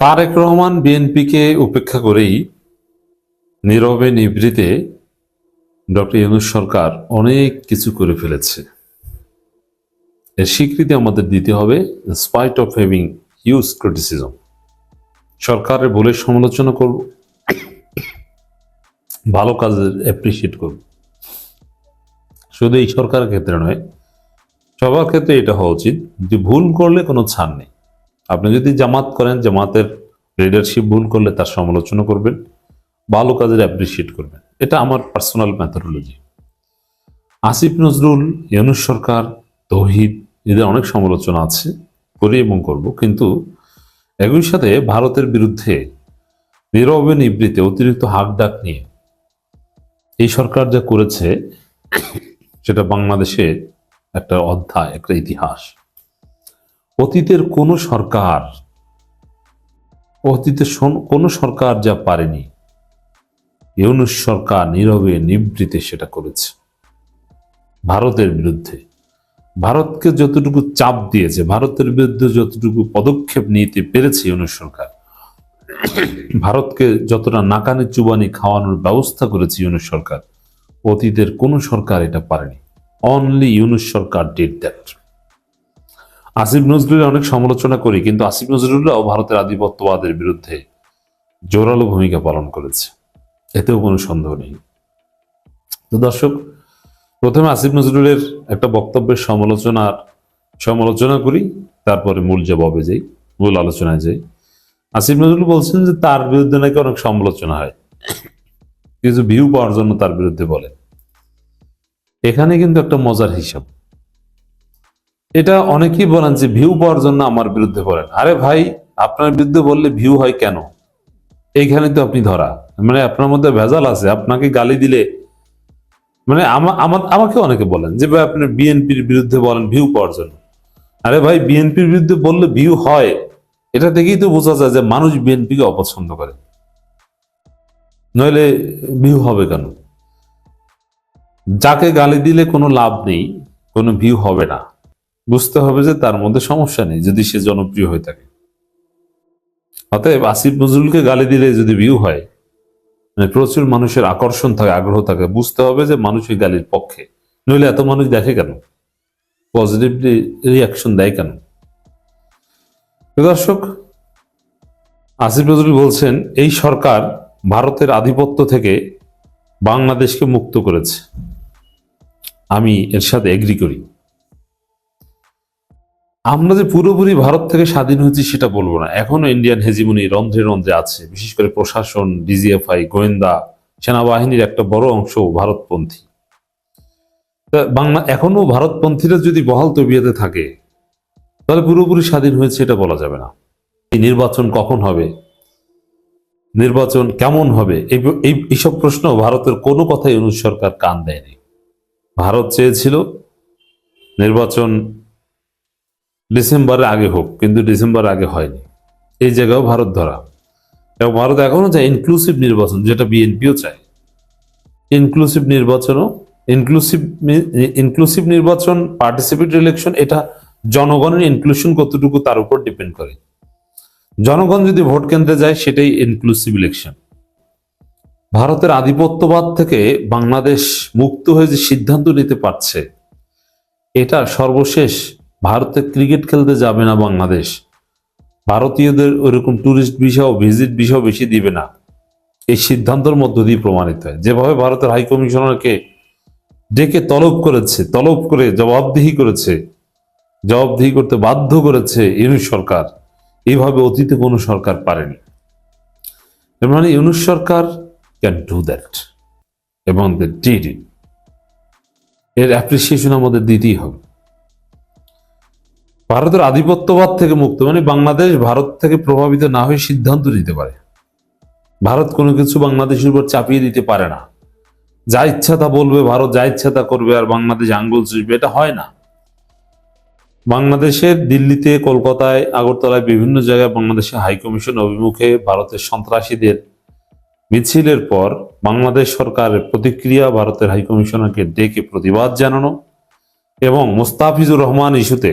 তারেক রহমান বিএনপিকে উপেক্ষা করেই নীরবে নিভৃতে ডক্টর ইউনূস সরকার অনেক কিছু করে ফেলেছে। এর স্বীকৃতি আমাদের দিতে হবে, spite of having huge criticism. সরকারের ভুলের সমালোচনা করব, ভালো কাজের অ্যাপ্রিসিয়েট করব। শুধু এই সরকারের ক্ষেত্রে নয়, সবার ক্ষেত্রে এটা হওয়া উচিত যে ভুল করলে কোনো ছাড় নেই। আপনি যদি জামাত করেন, জামাতের লিডারশিপ ভুল করলে তার সমালোচনা করবেন, ভালো কাজের অ্যাপ্রিসিয়েট করবেন। এটা আমার পার্সোনাল মেথোডোলজি। আসিফ নজরুল, ইউনূস সরকার, তৌহিদ, এদের অনেক সমালোচনা আছে, করি এবং করব, কিন্তু একই সাথে ভারতের বিরুদ্ধে নীরবে নিবৃত্তে অতিরিক্ত হাক ডাক নিয়ে এই সরকার যা করেছে সেটা বাংলাদেশে একটা অধ্যায়, একটা ইতিহাস। অতীতের কোনো সরকার যা পারেনি, ইউনূস সরকার নীরবে নিবৃত্তে সেটা করেছে ভারতের বিরুদ্ধে। ভারতকে যতটুকু চাপ দিয়েছে, ভারতের বিরুদ্ধে যতটুকু পদক্ষেপ নিতে পেরেছে ইউনূস সরকার, ভারতকে যতটা নাকানি চুবানি খাওয়ানোর ব্যবস্থা করেছে ইউনূস সরকার, অতীতের কোন সরকার এটা পারেনি। Only Yunus Sarkar did that. Asif নজরুলের অনেক সমালোচনা করি, কিন্তু আসিফ নজরুলরাও ভারতের আধিপত্যবাদের বিরুদ্ধে জোরালো ভূমিকা পালন করেছে, এতেও কোনো সন্দেহ নেই। তো দর্শক, প্রথমে আসিফ নজরুলের একটা বক্তব্যের সমালোচনা করি, তারপরে মূল জবাবে যাই, মূল আলোচনায় যাই। আসিফ নজরুল বলছেন যে তার বিরুদ্ধে নাকি অনেক সমালোচনা হয়, কিছু ভিউ পাওয়ার জন্য তার বিরুদ্ধে বলে। এখানে কিন্তু একটা মজার হিসাব। এটা অনেকেই বলেন যে ভিউ পাওয়ার জন্য আমার বিরুদ্ধে বলেন। আরে ভাই, আপনার বিরুদ্ধে বললে ভিউ হয় কেন? এইখানে তো আপনি ধরা, মানে আপনার মধ্যে ভেজাল আছে। আপনাকে গালি দিলে, মানে আমাকে অনেকে বলেন যে ভাই আপনি বিএনপির বিরুদ্ধে বলেন ভিউ পাওয়ার জন্য। আরে ভাই, বিএনপির বিরুদ্ধে বললে ভিউ হয়, এটা থেকেই তো বোঝা যায় যে মানুষ বিএনপিকে অপছন্দ করে, নইলে ভিউ হবে কেন? যাকে গালি দিলে কোনো লাভ নেই, কোনো ভিউ হবে না, বুঝতে হবে যে তার মধ্যে সমস্যা নেই যদি সে জনপ্রিয় হয়ে থাকে। অতএব আসিফ নজরুলকে গালি দিলে যদি ভিউ হয়, মানে প্রচুর মানুষের আকর্ষণ থাকে, আগ্রহ থাকে, বুঝতে হবে যে মানুষ এই গালির পক্ষে, নইলে এত মানুষ দেখে কেন, পজিটিভলি রিয়াকশন দেয় কেন? দর্শক, আসিফ নজরুল বলছেন এই সরকার ভারতের আধিপত্য থেকে বাংলাদেশকে মুক্ত করেছে। আমি এর সাথে এগ্রি করি। আমরা যে পুরোপুরি ভারত থেকে স্বাধীন হয়েছি সেটা বলবো না, এখনো ইন্ডিয়ান হেজিমনি রন্ধ্রে রন্ধ্রে আছে। বিশেষ করে প্রশাসন, ডিজিএফআই, গোয়েন্দা, সেনাবাহিনীর একটা বড় অংশ ভারতপন্থী। এখনো ভারতপন্থীরা যদি বহাল তবিয়তে থাকে, তাহলে পুরোপুরি স্বাধীন হয়েছে এটা বলা যাবে না। এই নির্বাচন কখন হবে, নির্বাচন কেমন হবে, এইসব প্রশ্ন ভারতের কোনো কথাই ইউনূস সরকার কান দেয়নি। ভারত চেয়েছিল নির্বাচন ডিসেম্বরের আগে হোক, কিন্তু ডিসেম্বরের আগে হয়নি। এই জায়গাও ভারত ধরা। এবং ভারত এখনো চায় ইনক্লুসিভ নির্বাচন, যেটা বিএনপিও চায়। ইনক্লুসিভ নির্বাচন, পার্টিসিপেটরি ইলেকশন, এটা জনগণের ইনক্লুশন কতটুকু তার উপর ডিপেন্ড করে। জনগণ যদি ভোট কেন্দ্রে যায়, সেটাই ইনক্লুসিভ ইলেকশন। ভারতের আধিপত্যবাদ থেকে বাংলাদেশ মুক্ত হয়ে যে সিদ্ধান্ত নিতে পারছে, এটা সর্বশেষ ভারতে ক্রিকেট খেলতে যাবে না বাংলাদেশ, ভারতীয়দের ওইরকম ট্যুরিস্ট ভিসাও, ভিজিট ভিসাও বেশি দিবে না, এই সিদ্ধান্তের মধ্য দিয়ে প্রমাণিত হয়। যেভাবে ভারতের হাই কমিশনারকে ডেকে তলব করে জবাবদিহি করতে বাধ্য করেছে ইউনূস সরকার, এইভাবে অতীতে কোনো সরকার পারেনি। এর মানে ইউনূস সরকার ক্যান ডু দ্যাট, এবং দে ডিড ইট। এর অ্যাপ্রিসিয়েশন আমাদের দিতেই হবে। ভারতের আধিপত্যবাদ থেকে মুক্ত মানে বাংলাদেশ ভারত থেকে প্রভাবিত না হয়ে সিদ্ধান্ত নিতে পারে। ভারত কোনো কিছু বাংলাদেশের উপর চাপিয়ে দিতে পারে না। যা ইচ্ছা তা বলবে ভারত, যা ইচ্ছা তা করবে, আর বাংলাদেশ আঙ্গুল চুষবে, এটা হয় না। বাংলাদেশের দিল্লিতে, কলকাতায়, আগরতলায়, বিভিন্ন জায়গায় বাংলাদেশের হাইকমিশন অভিমুখে ভারতের সন্ত্রাসীদের মিছিলের পর বাংলাদেশ সরকারের প্রতিক্রিয়া, ভারতের হাইকমিশনারকে ডেকে প্রতিবাদ জানানো এবং মোস্তাফিজুর রহমান ইস্যুতে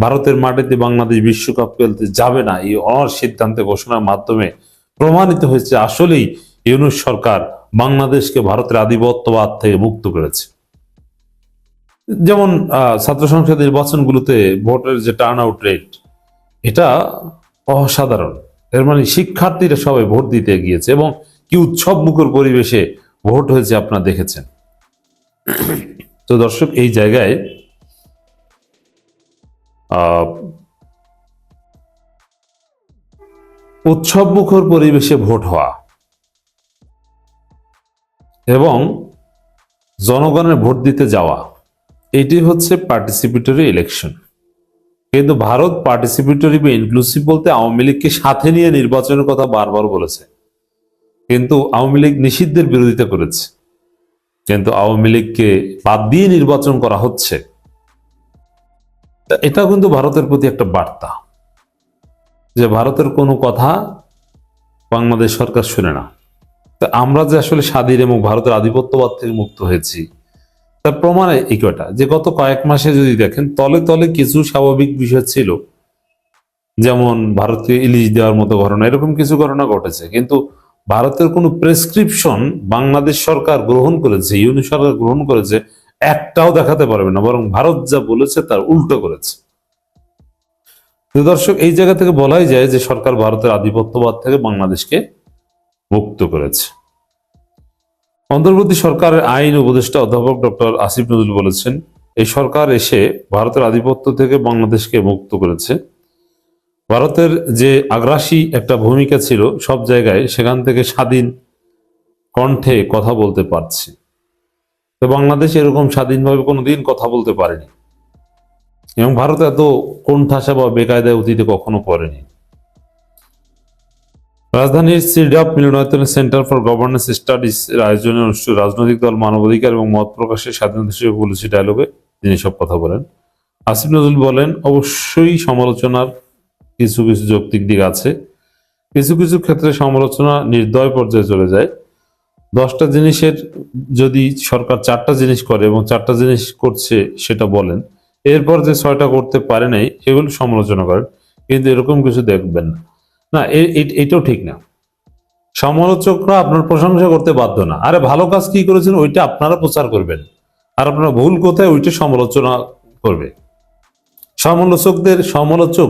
ভারতের মাটিতে বাংলাদেশ বিশ্বকাপ খেলতে যাবে না, এই অনড় সিদ্ধান্তে ঘোষণার মাধ্যমে প্রমাণিত হয়েছে আসলেই ইউনূস সরকার বাংলাদেশকে ভারতের আধিপত্যবাদ থেকে মুক্ত করেছে। যেমন ছাত্র সংসদ নির্বাচনগুলোতে ভোটের যে টার্ন আউট রেট, এটা অসাধারণ। এর মানে শিক্ষার্থীরা সবাই ভোট দিতে গিয়েছে এবং কি উৎসব মুখর পরিবেশে ভোট হয়েছে আপনারা দেখেছেন। তো দর্শক, এই জায়গায় উৎসব মুখর পরিবেশে ভোট হওয়া এবং জনগণের ভোট দিতে যাওয়া, এটি হচ্ছে পার্টিসিপেটরি ইলেকশন। কিন্তু ভারত পার্টিসিপেটরি বা ইনক্লুসিভ বলতে আওয়ামী লীগকে সাথে নিয়ে নির্বাচনের কথা বারবার বলেছে, কিন্তু আওয়ামী লীগ নিষিদ্ধের বিরোধিতা করেছে, কিন্তু আওয়ামী লীগকে বাদ দিয়ে নির্বাচন করা হচ্ছে। এটা কিন্তু ভারতের প্রতি একটা বার্তা যে ভারতের কোনো কথা বাংলাদেশ সরকার শুনে না। তা আমরা যে আসলে স্বাধীন এবং ভারতের আধিপত্যবাদ থেকে মুক্ত হয়েছি তার প্রমাণ এই কয়টা, যে গত কয়েক মাসে যদি দেখেন তলে তলে কিছু স্বাভাবিক বিষয় ছিল, যেমন ভারতকে ইলিশ দেওয়ার মতো ঘটনা, এরকম কিছু ঘটনা ঘটেছে, কিন্তু ভারতের কোনো প্রেসক্রিপশন বাংলাদেশ সরকার গ্রহণ করেছে, ইউনিট সরকার গ্রহণ করেছে, একটাও দেখাতে পারবে না, বরং ভারত যা বলেছে তার উল্টো করেছে। দর্শক, এই জায়গা থেকে বলাই যায় যে সরকার ভারতের আধিপত্যবাদ থেকে বাংলাদেশকে মুক্ত করেছে। অন্তর্বর্তী সরকারের আইন উপদেষ্টা অধ্যাপক ডক্টর আসিফ নজরুল বলেছেন, এই সরকার এসে ভারতের আধিপত্য থেকে বাংলাদেশকে মুক্ত করেছে। ভারতের যে আগ্রাসী একটা ভূমিকা ছিল সব জায়গায়, সেখান থেকে স্বাধীন কণ্ঠে কথা বলতে পারছে। তো বাংলাদেশ এরকম স্বাধীনভাবে কোনোদিন কথা বলতে পারেনি এবং ভারত এত কোণঠাসা বা বেকায়দায় অতীতে কখনো পড়েনি। রাজধানীর সিডাপ মিলনায়তনে সেন্টার ফর গভর্নেন্স স্টাডিজ এর আয়োজনে অনুষ্ঠিত রাজনৈতিক দল, মানবাধিকার এবং মত প্রকাশের স্বাধীনতা শীর্ষক পলিসি ডায়ালগে তিনি সব কথা বলেন। আসিফ নজরুল বলেন, অবশ্যই সমালোচনার কিছু কিছু যৌক্তিক দিক আছে, কিছু কিছু ক্ষেত্রে সমালোচনা নির্দয় পর্যায়ে চলে যায়। 10টা জিনিসের যদি সরকার 4টা জিনিস করে এবং 4টা জিনিস করছে সেটা বলেন, এরপর যে 6টা করতে পারে নাই এগুলো সমালোচনা করেন, কিন্তু এরকম কিছু দেখবেন না। না, এটাও ঠিক না। সমালোচকরা আপনার প্রশংসা করতে বাধ্য না। আরে ভালো কাজ কি করেছেন ওইটা আপনারা প্রচার করবেন, আর আপনারা ভুল কোথায় ওইটা সমালোচনা করবে। সমালোচক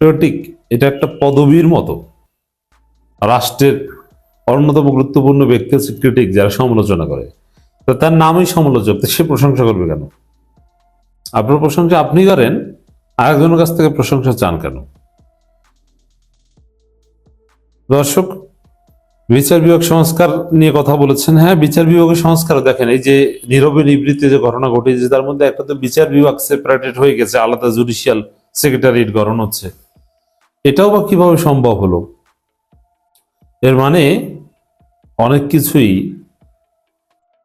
ক্রিটিক এটা একটা পদবীর মতো। রাষ্ট্রের অন্যতম গুরুত্বপূর্ণ ব্যক্তি হচ্ছে ক্রিটিক, যারা সমালোচনা করে। তো তার নামই সমালোচক, তো সে প্রশংসা করবে কেন? আপনার প্রশংসা আপনি করেন, আরেকজনের কাছ থেকে প্রশংসা চান কেন? দর্শক, বিচার বিভাগ সংস্কার নিয়ে কথা বলেছেন। হ্যাঁ, বিচার বিভাগের সংস্কার দেখেন, এই যে নীরবে নিবৃত্তি যে ঘটনা ঘটেছে তার মধ্যে একটা তো বিচার বিভাগ সেপারেটেড হয়ে গেছে, আলাদা জুডিশিয়াল সেক্রেটারিয়েট গঠন হচ্ছে। এটাও বা কিভাবে সম্ভব হলো? এর মানে অনেক কিছুই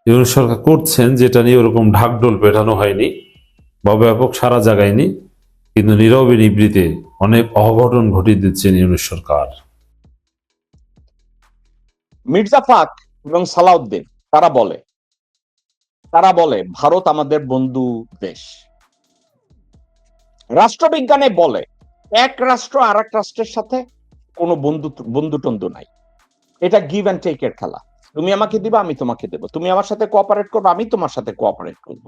ইউনিট সরকার করছেন যেটা নিয়ে ওরকম ঢাকঢোল পেটানো হয়নি বা ব্যাপক সারা জাগায়নি, কিন্তু নীরবে নিবৃত্তে অনেক অঘটন ঘটিয়ে দিচ্ছেন ইউনিট সরকার। মির্জা ফাক এবং সালাউদ্দিন তারা বলে ভারত আমাদের বন্ধু দেশ। রাষ্ট্রবিজ্ঞানে বলে এক রাষ্ট্র আর এক রাষ্ট্রের সাথে কোনো বন্ধুটন্ধু নাই, এটা গিভ অ্যান্ড টেক এর খেলা। তুমি আমাকে দিবা, আমি তোমাকে দেবো, তুমি আমার সাথে কোঅপারেট করবে, আমি তোমার সাথে কোঅপারেট করব।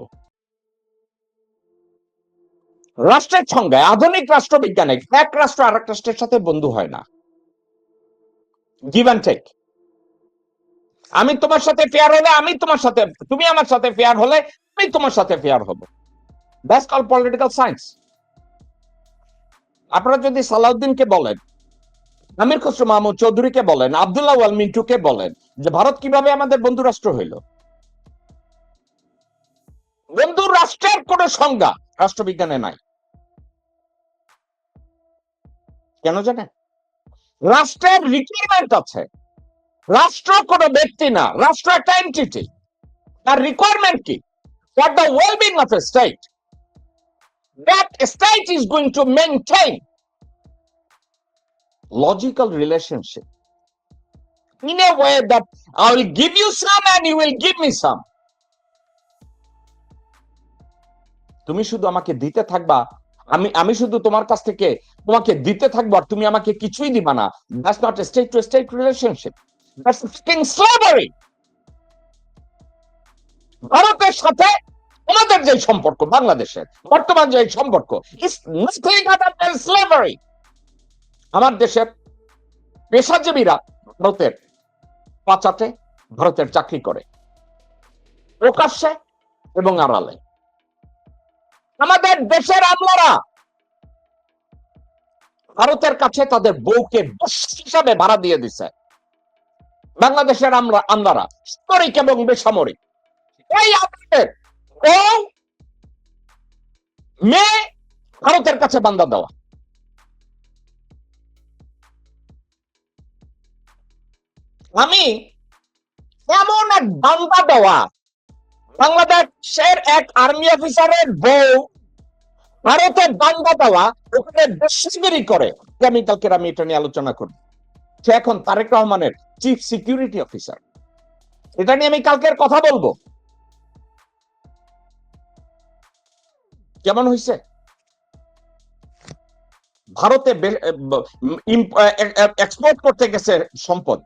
রাষ্ট্রের সংজ্ঞায় আধুনিক রাষ্ট্রবিজ্ঞানে এক রাষ্ট্র আর এক রাষ্ট্রের সাথে বন্ধু হয় না, গিভ অ্যান্ড টেক। আমি তোমার সাথে ফেয়ার হলে আমি তোমার সাথে, তুমি আমার সাথে ফেয়ার হলে আমি তোমার সাথে ফেয়ার হব। That's called political science. আপনারা যদি সালাউদ্দিনকে বলেন, আমির খসরু মাহমুদ চৌধুরীকে বলেন, আব্দুল্লাহ ওয়াল মিন্টুকে বলেন যে ভারত কিভাবে আমাদের বন্ধু রাষ্ট্র হইল, বন্ধু রাষ্ট্রের কোন সংজ্ঞা রাষ্ট্রবিজ্ঞানে নাই। কেন জানেন? রাষ্ট্রের রিকোয়ারমেন্ট আছে। রাষ্ট্র কোনো ব্যক্তি না, রাষ্ট্র একটা এন্টিটি। তার রিকোয়ারমেন্ট কি? For the wellbeing of a state, that state is going to maintain logical relationship in a way that I will give you some and you will give me some. তুমি শুধু আমাকে দিতে থাকবা আমি আমি শুধু তোমার কাছ থেকে তোমাকে দিতে থাকবো আর তুমি আমাকে কিছুই দিবা না। That's not a state to state relationship, that's fucking slavery. ভারতের সাথে আমাদের যে সম্পর্ক, বাংলাদেশের বর্তমান যে সম্পর্ক, is nothing other than slavery. আমার দেশের পেশাজীবীরা ভারতের পাচাটে, ভারতের চাকরি করে প্রকাশ্যে এবং আড়ালে। আমাদের দেশের আমলারা ভারতের কাছে তাদের বউকে দস্যু হিসাবে ভাড়া দিয়ে দিছে। বাংলাদেশের আমলারা সামরিক এবং বেসামরিক, এই আপনাদের বউ মেয়ে ভারতের কাছে বান্দা দেওয়া। আমি এমন এক বান্দা দেওয়া, বাংলাদেশের এক আর্মি অফিসারের বউ ভারতের বান্দা দেওয়া, ওখানে দস্যুগিরি করে। আগামীকালকে আমি এটা নিয়ে আলোচনা করব। সে এখন তারেক রহমানের চিফ সিকিউরিটি অফিসার। এটা নিয়ে আমি কালকের কথা বলবো। কেমন হয়েছে? ভারতে এক্সপোর্ট করতে গেছে সম্পদ,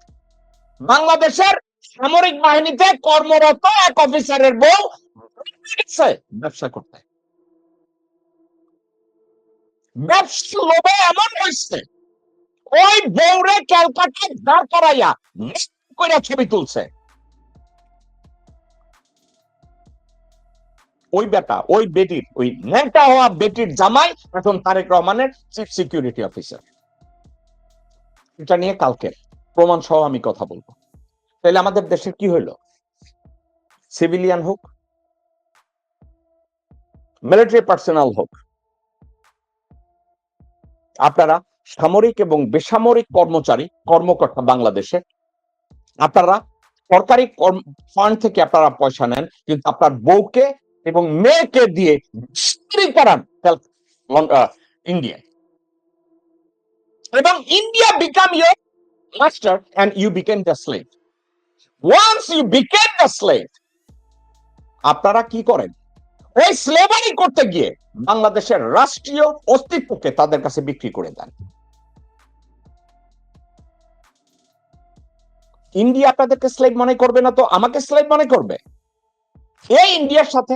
বাংলাদেশের সামরিক বাহিনীতে কর্মরত এক অফিসারের বউ গেছে ব্যবসা করতে। ব্যবসা লোভে এমন হয়েছে, ওই বউরে ক্যালকাটায় দাঁড় করাইয়া করে ছবি তুলছে। ওই বেটা, ওই বেটির, ওই নেতা হওয়া বেটির জামাই এখন তারেক রহমানের চিফ সিকিউরিটি অফিসার। এটা নিয়ে কালকে প্রমাণ সহ আমি কথা বলবো। তাহলে আমাদের দেশের কি হইলো? সিভিলিয়ান হোক, মিলিটারি পার্সোনাল হোক, আপনারা সামরিক এবং বেসামরিক কর্মকর্তা বাংলাদেশে, আপনারা সরকারি ফান্ড থেকে আপনারা পয়সা নেন, কিন্তু আপনার বউকে এবং মেয়েকে দিয়ে করান ইন্ডিয়া, এবং India become your master and you became the slave. Once you became the slave, আপনারা কি করেন? ওই স্লেভারি করতে গিয়ে বাংলাদেশের রাষ্ট্রীয় অস্তিত্বকে তাদের কাছে বিক্রি করে দেন। ইন্ডিয়া আপনাদেরকে স্লেভ মনে করবে না তো আমাকে স্লেভ মনে করবে? এই ইন্ডিয়ার সাথে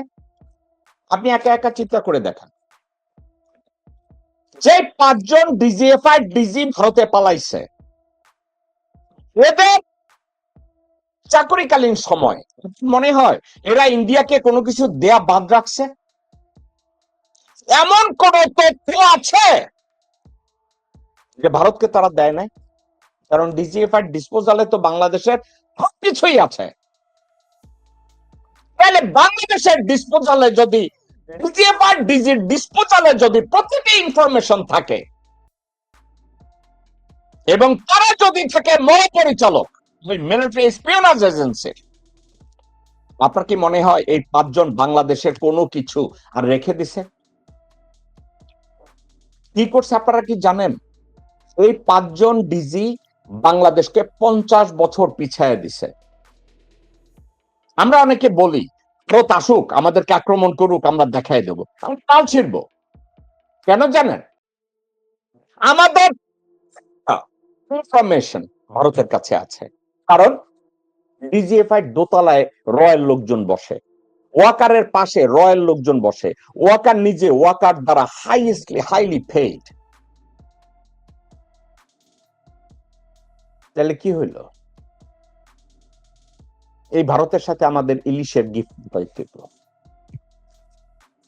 আপনি একা একা চিন্তা করে দেখান, যে 5 জন ডিজিএফআই ডিজি ভারতে পালাইছে, এদের চাকরিকালীন সময় মনে হয় এরা ইন্ডিয়াকে কোনো কিছু দেয়া বাদ রাখছে? এমন কোন তথ্য আছে যে ভারতকে তারা দেয় নাই? কারণ ডিজিএফআই ডিসপোজালে তো বাংলাদেশের সবকিছুই আছে। তাহলে বাংলাদেশের ডিসপোজালে যদি, ডিজিএফআই ডিজির ডিসপোজালে যদি প্রতিটি ইনফরমেশন থাকে এবং তারা যদি থাকে মহাপরিচালক মিলিটারি স্পিওনাজ এজেন্সির, আপনার কি মনে হয় এই 5 জন বাংলাদেশের কোনো কিছু আর রেখে দিছে? কি করছে আপনারা কি জানেন? এই 5 জন ডিজি বাংলাদেশকে 50 বছর পিছায় দিছে। আমরা অনেকে বলি ভারত আসুক, আমাদেরকে আক্রমণ করুক, আমরা দেখাই দেবো, আমরা তাল ছিড়ব। কেন জানেন? আমাদের ইনফরমেশন ভারতের কাছে আছে, কারণ ডিজিএফআই দোতলায় রয়্যাল লোকজন বসে, ওয়াকারের পাশে রয়্যাল লোকজন বসে, ওয়াকার নিজে ওয়াকার দ্বারা হাইলি পেইড। তাহলে কি হইল? এই ভারতের সাথে আমাদের ইলিশের গিফট পাইছিল।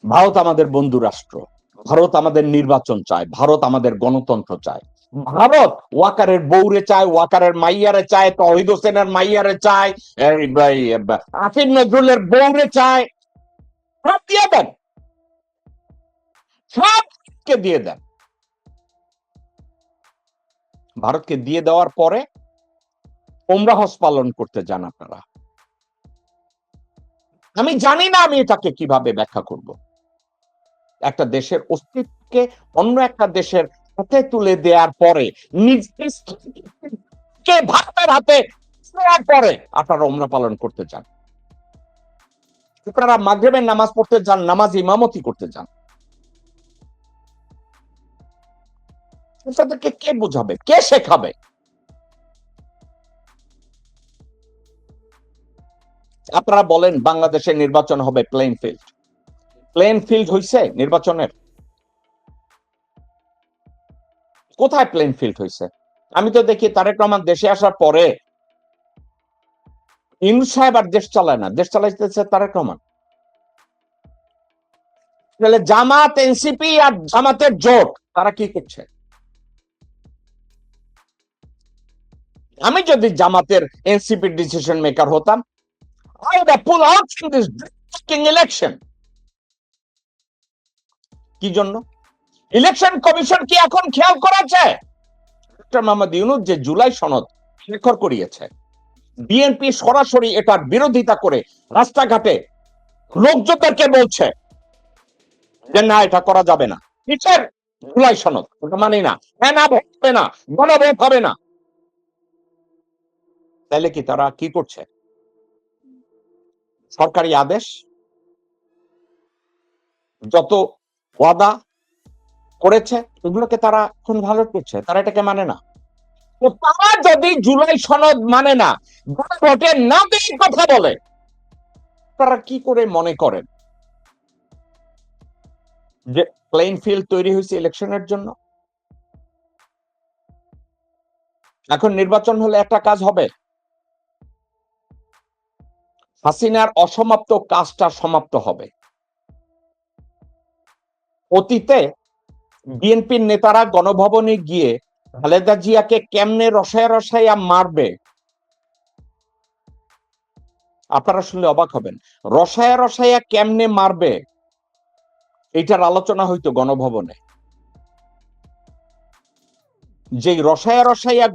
ভারত আমাদের বন্ধু রাষ্ট্র, ভারত আমাদের নির্বাচন চায়, ভারত আমাদের গণতন্ত্র চায়, ভারত ওয়াকারের বউরে চায়, ওয়াকারের মাইয়ারে চায়, তহিদ হোসেনের মাইয়ারে চায়, আসিফ নজরুলের বউরে চায়। সব দিয়ে দেন, সবকে দিয়ে দেন। ভারতকে দিয়ে দেওয়ার পরে ওমরা হজ পালন করতে যান আপনারা। আমি জানি না আমি এটাকে কিভাবে ব্যাখ্যা করব। একটা দেশের অস্তিত্বকে অন্য একটা দেশের হাতে তুলে দেওয়ার পরে, নিজকে ভারতের হাতে দেওয়ার পরে আপনারা ওমরা পালন করতে যান, আপনারা মাগরিবের নামাজ পড়তে যান, নামাজ ইমামতি করতে যান। তাদেরকে কে বোঝাবে, কে শেখাবে? আপনারা বলেন বাংলাদেশে নির্বাচন হবে প্লেন ফিল্ড। প্লেন ফিল্ড হইছে নির্বাচনের? কোথায় প্লেন ফিল্ড হইছে? আমি তো দেখি তারেক রহমান দেশে আসার পরে ইউনূস সাহেব আর দেশ চালায় না, দেশ চালাইতেছে তারেক রহমান। তাহলে জামাত, এনসিপি আর জামাতের জোট তারা কি করছে? আমি যদি জামাতের এনসিপি ডিসিশন মেকার হতাম, I would have pulled out from this fucking election. কি জন্য? ইলেকশন কমিশন কি এখন খেয়াল করেছে ডক্টর মোহাম্মদ ইউনূস যে জুলাই সনদ স্বাক্ষর করিয়েছে, বিএনপি সরাসরি এটার বিরোধিতা করে রাস্তাঘাটে লোকজনদেরকে বলছে যে না, এটা করা যাবে না। কিসের জুলাই সনদ? ওটা মানি না, হ্যাঁ না ভোট হবে না, গণভোট হবে না। তাহলে কি তারা কি করছে? সরকারি আদেশ, যত ওয়াদা করেছে এগুলোকে তারা এখন ভালো করছে, তারা এটাকে মানে না। তো তারা যদি জুলাই সনদ মানে না, গণভোটে না দিয়ে কথা বলে, তারা কি করে মনে করেন যে প্লেইং ফিল্ড তৈরি হয়েছে ইলেকশনের জন্য? এখন নির্বাচন হলে একটা কাজ হবে, হাসিনার অসমাপ্ত কাজটা সমাপ্ত হবে। অতীতে বিএনপির নেতারা গণভবনে গিয়ে খালেদা জিয়াকে কেমনে রসায় রসাইয়া মারবে, আপনারা শুনলে অবাক হবেন। রসায়া রসাইয়া কেমনে মারবে এইটার আলোচনা হইতো গণভবনে। যে রসায়া রসাইয়া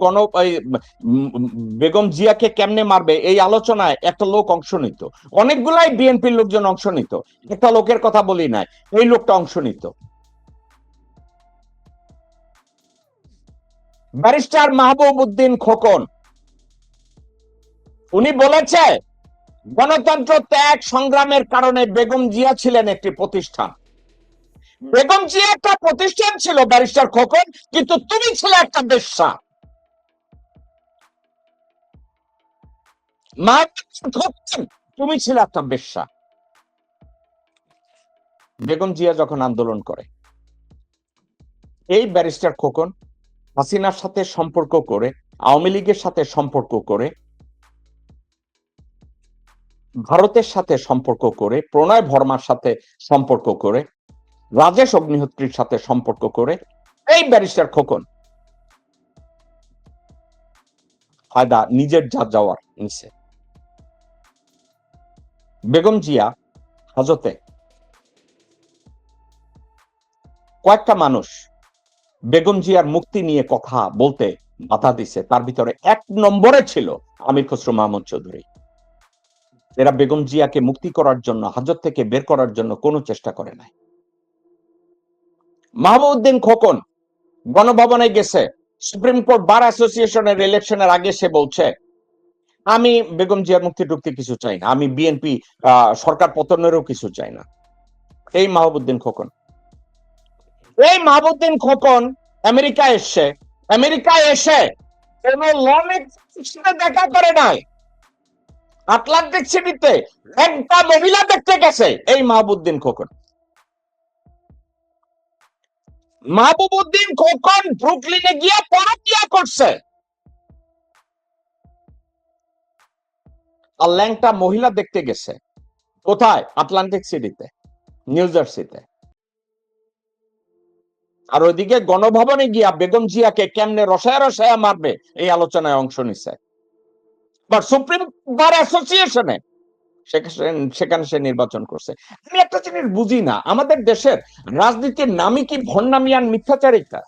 বেগম জিয়াকে কেমনে মারবে এই আলোচনায় একটা লোক অংশ নিত, অনেকগুলাই বিএনপির লোকজন অংশ নিত, একটা লোকের কথা বলি নাই, এই লোকটা অংশ নিত। ব্যারিস্টার মাহবুব উদ্দিন খোকন, উনি বলেছে গণতন্ত্র ত্যাগ সংগ্রামের কারণে বেগম জিয়া ছিলেন একটি প্রতিষ্ঠান। বেগম জিয়া একটা প্রতিষ্ঠান ছিল ব্যারিস্টার খোকন, কিন্তু তুমি ছিলে একটা বেশ্যা। তুমি ছিলে একটা বেশ্যা। বেগম জিয়া যখন আন্দোলন করে, এই ব্যারিস্টার খোকন হাসিনার সাথে সম্পর্ক করে, আওয়ামী লীগের সাথে সম্পর্ক করে, ভারতের সাথে সম্পর্ক করে, প্রণয় ভর্মার সাথে সম্পর্ক করে, রাজেশ অগ্নিহোত্রীর সাথে সম্পর্ক করে, এই ব্যারিস্টার খোকন ফায়দা নিজের যা যাওয়ার নিছে। বেগম জিয়া হাজতে কয়েকটা মানুষ বেগম জিয়ার মুক্তি নিয়ে কথা বলতে বাধা দিছে, তার ভিতরে এক নম্বরে ছিল আমির খসরু মাহমুদ চৌধুরী। এরা বেগম জিয়াকে মুক্তি করার জন্য, হাজত থেকে বের করার জন্য কোনো চেষ্টা করে নাই। মাহবুবউদ্দিন খোকন গণভবনে গেছে, সুপ্রিম কোর্ট বার অ্যাসোসিয়েশনের ইলেকশনের আগে সে বলছে আমি বেগম জিয়ার মুক্তি টুক্তি কিছু চাই না, আমি বিএনপি সরকার পতনেরও কিছু চাই না। এই মাহবুবউদ্দিন খোকন, এই মাহবুবউদ্দিন খোকন আমেরিকায় এসে কোন সাথে দেখা করে নাই। আটলান্টিক সিটিতে একটা মহিলা দেখতে গেছে এই মাহবুবউদ্দিন খোকন। মাহবুবউদ্দিন খোকন ব্রুকলিনে গিয়ে পরকিয়া করছে, আর ল্যাংটা মহিলা দেখতে গেছে কোথায়? আটলান্টিক সিটিতে, নিউ জার্সিতে। আর ওইদিকে গণভবনে গিয়া বেগম জিয়াকে কেমনে রসায়া রসায়া মারবে এই আলোচনায় অংশ নিছে। বাট সুপ্রিম বার অ্যাসোসিয়েশনে সেখানে সে নির্বাচন করছে। আমি একটা জিনিস বুঝি না, আমাদের দেশের রাজনীতির নামই কি ভণ্ডামি আর মিথ্যাচারিতা?